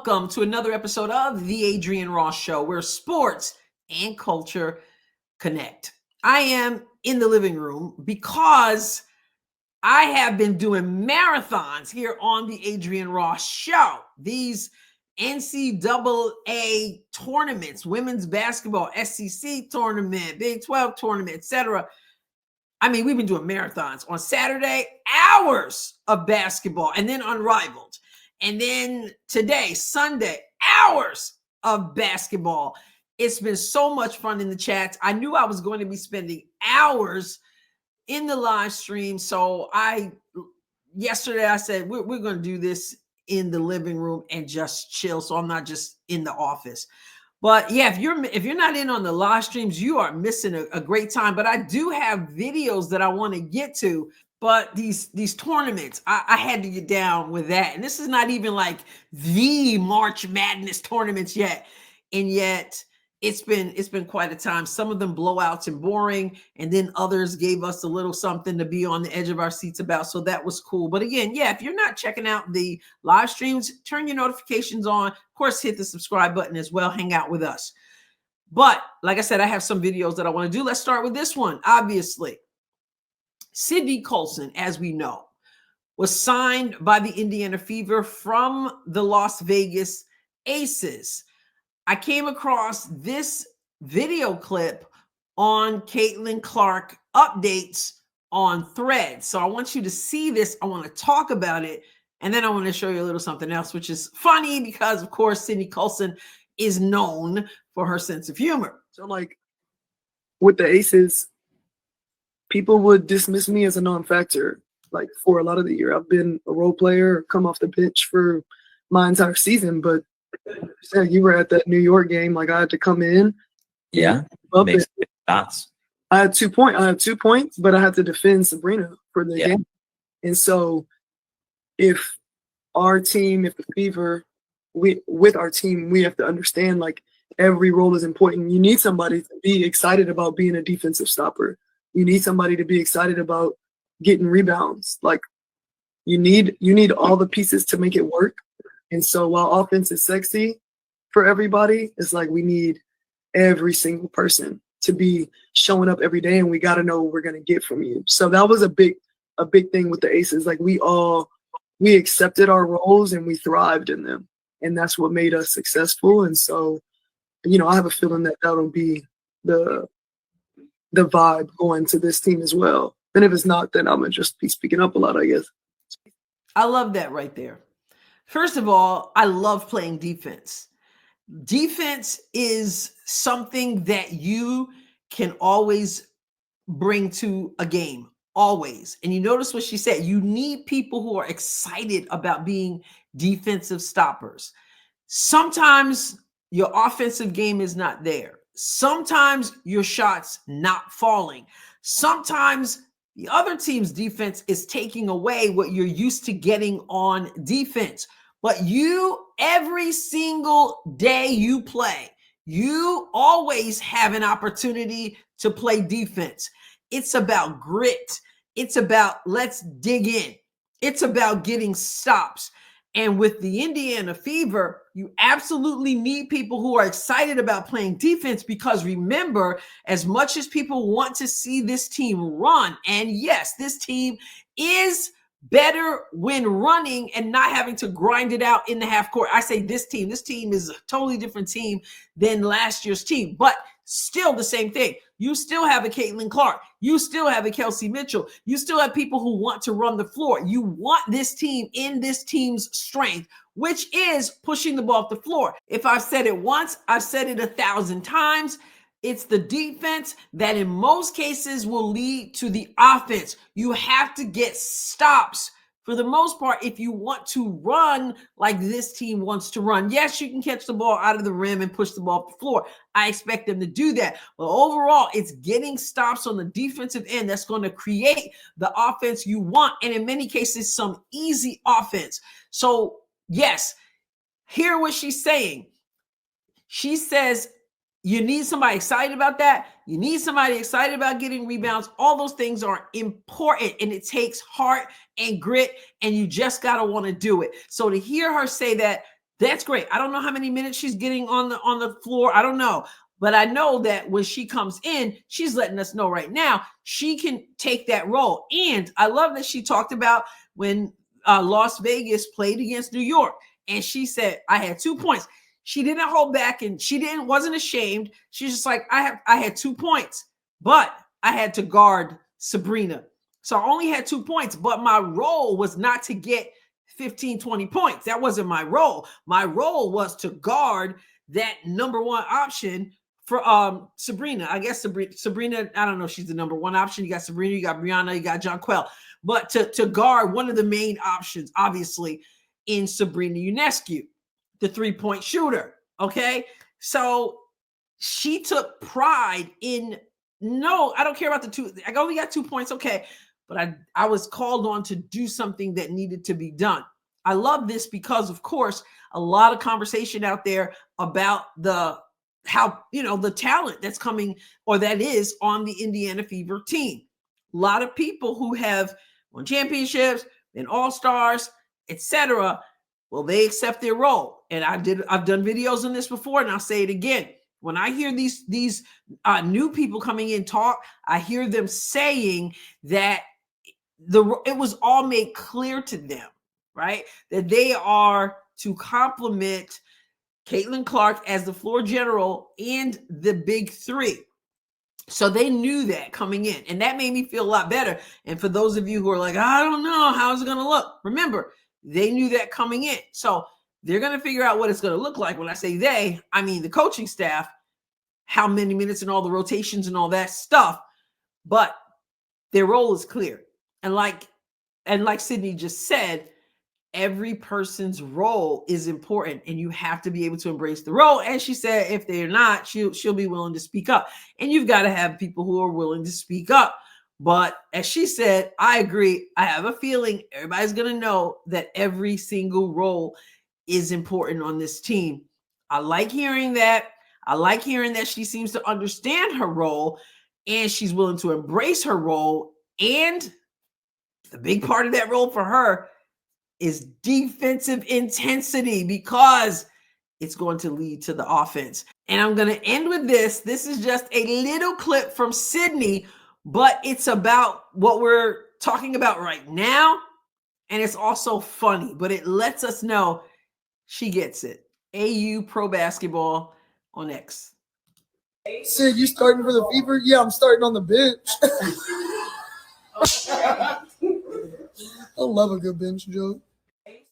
welcome to another episode of the Adrienne Ross Show, where sports and culture connect. I am in the living room because I have been doing marathons here on the Adrienne Ross Show. These NCAA tournaments, women's basketball, SEC tournament, Big 12 tournament, etc. I mean, we've been doing marathons on Saturday, hours of basketball, and then Unrivaled. And then today, Sunday, hours of basketball. It's been so much fun in the chats. I knew I was going to be spending hours in the live stream. So yesterday I said, we're going to do this in the living room and just chill. So I'm not just in the office. But yeah, if you're not in on the live streams, you are missing a great time. But I do have videos that I want to get to. But these tournaments, I had to get down with that. And this is not even like the March Madness tournaments yet. And yet it's been quite a time. Some of them blowouts and boring. And then others gave us a little something to be on the edge of our seats about. So that was cool. But again, yeah, if you're not checking out the live streams, turn your notifications on. Of course, hit the subscribe button as well. Hang out with us. But like I said, I have some videos that I want to do. Let's start with this one, obviously. Sydney Colson, as we know, was signed by the Indiana Fever from the Las Vegas Aces. I came across this video clip on Caitlin Clark updates on Threads. So I want you to see this. I want to talk about it. And then I want to show you a little something else, which is funny because, of course, Sydney Colson is known for her sense of humor. So, like, with the Aces, people would dismiss me as a non-factor. Like, for a lot of the year, I've been a role player, come off the pitch for my entire season. But yeah, you were at that New York game. Like, I had to come in. Yeah, makes shots. I had 2 points. I had 2 points, but I had to defend Sabrina for the game. And so, if our team, if the Fever, with our team, we have to understand, like, every role is important. You need somebody to be excited about being a defensive stopper. You need somebody to be excited about getting rebounds. Like, you need all the pieces to make it work. And so while offense is sexy for everybody, it's like we need every single person to be showing up every day, and we got to know what we're going to get from you. So that was a big thing with the Aces. Like, we accepted our roles and we thrived in them. And that's what made us successful. And so, I have a feeling that that'll be the vibe going to this team as well. And if it's not, then I'm going to just be speaking up a lot, I guess. I love that right there. First of all, I love playing defense. Defense is something that you can always bring to a game, always. And you notice what she said. You need people who are excited about being defensive stoppers. Sometimes your offensive game is not there. Sometimes your shot's not falling. Sometimes the other team's defense is taking away what you're used to getting on defense. But every single day you play, you always have an opportunity to play defense. It's about grit. It's about let's dig in. It's about getting stops. And with the Indiana Fever, you absolutely need people who are excited about playing defense, because remember, as much as people want to see this team run, and yes, this team is better when running and not having to grind it out in the half court. I say this team is a totally different team than last year's team, but still the same thing. You still have a Caitlin Clark. You still have a Kelsey Mitchell. You still have people who want to run the floor. You want this team in this team's strength, which is pushing the ball off the floor. If I've said it once, I've said it 1,000 times. It's the defense that in most cases will lead to the offense. You have to get stops for the most part if you want to run like this team wants to run. Yes, you can catch the ball out of the rim and push the ball off the floor. I expect them to do that. But overall, it's getting stops on the defensive end that's going to create the offense you want, and in many cases, some easy offense. So yes, hear what she's saying. She says, you need somebody excited about that. You need somebody excited about getting rebounds. All those things are important, and it takes heart and grit, and you just got to want to do it. So to hear her say that, That's great. I don't know how many minutes she's getting on the floor. I don't know. But I know that when she comes in, she's letting us know right now she can take that role. And I love that she talked about when Las Vegas played against New York. And she said, I had 2 points. She didn't hold back and wasn't ashamed. She's just like, I had 2 points, but I had to guard Sabrina. So I only had 2 points, but my role was not to get 15, 20 points. That wasn't my role. My role was to guard that number one option for Sabrina. I guess Sabrina, I don't know, she's the number one option. You got Sabrina, you got Brianna, you got Jonquel. But to guard one of the main options, obviously, in Sabrina Ionescu, the three-point shooter. Okay. So she took pride in, no, I don't care about the two. I only got 2 points. Okay. But I was called on to do something that needed to be done. I love this because, of course, a lot of conversation out there about the talent that's coming or that is on the Indiana Fever team. A lot of people who have won championships, been all-stars, etc. Well, they accept their role. And I've done videos on this before, and I'll say it again. When I hear these new people coming in talk, I hear them saying that it was all made clear to them, right? That they are to complement Caitlin Clark as the floor general and the big three. So they knew that coming in, and that made me feel a lot better. And for those of you who are like, I don't know, how's it going to look? Remember, they knew that coming in. So they're going to figure out what it's going to look like. When I say they, I mean the coaching staff, how many minutes and all the rotations and all that stuff. But their role is clear. And like Sydney just said, every person's role is important, and you have to be able to embrace the role. And she said, if they're not, she'll be willing to speak up. And you've got to have people who are willing to speak up. But as she said, I agree. I have a feeling everybody's going to know that every single role is important on this team. I like hearing that. I like hearing that she seems to understand her role and she's willing to embrace her role. And the big part of that role for her is defensive intensity, because it's going to lead to the offense. And I'm going to end with this. This is just a little clip from Sydney, but it's about what we're talking about right now. And it's also funny, but it lets us know she gets it. AU Pro Basketball on X. Sid, you starting for the Fever? Yeah, I'm starting on the bench. I love a good bench joke.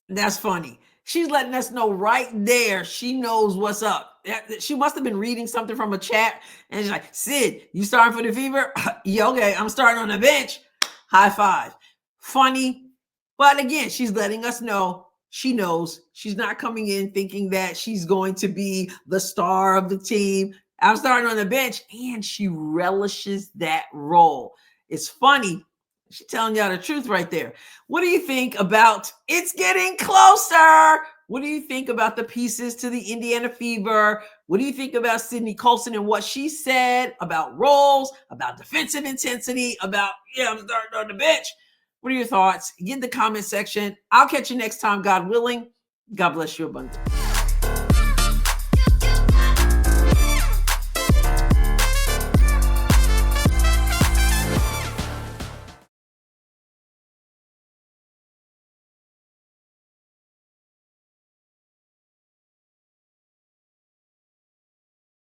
That's funny. She's letting us know right there. She knows what's up. She must have been reading something from a chat, and she's like, Sid, you starting for the Fever? Yeah, okay, I'm starting on the bench. High five. Funny. But again, she's letting us know she knows. She's not coming in thinking that she's going to be the star of the team. I'm starting on the bench, and she relishes that role. It's funny. She's telling y'all the truth right there. What do you think about it's getting closer? What do you think about the pieces to the Indiana Fever? What do you think about Sydney Colson and what she said about roles, about defensive intensity, about, I'm starting on the bench? What are your thoughts? Get in the comment section. I'll catch you next time, God willing. God bless you abundantly.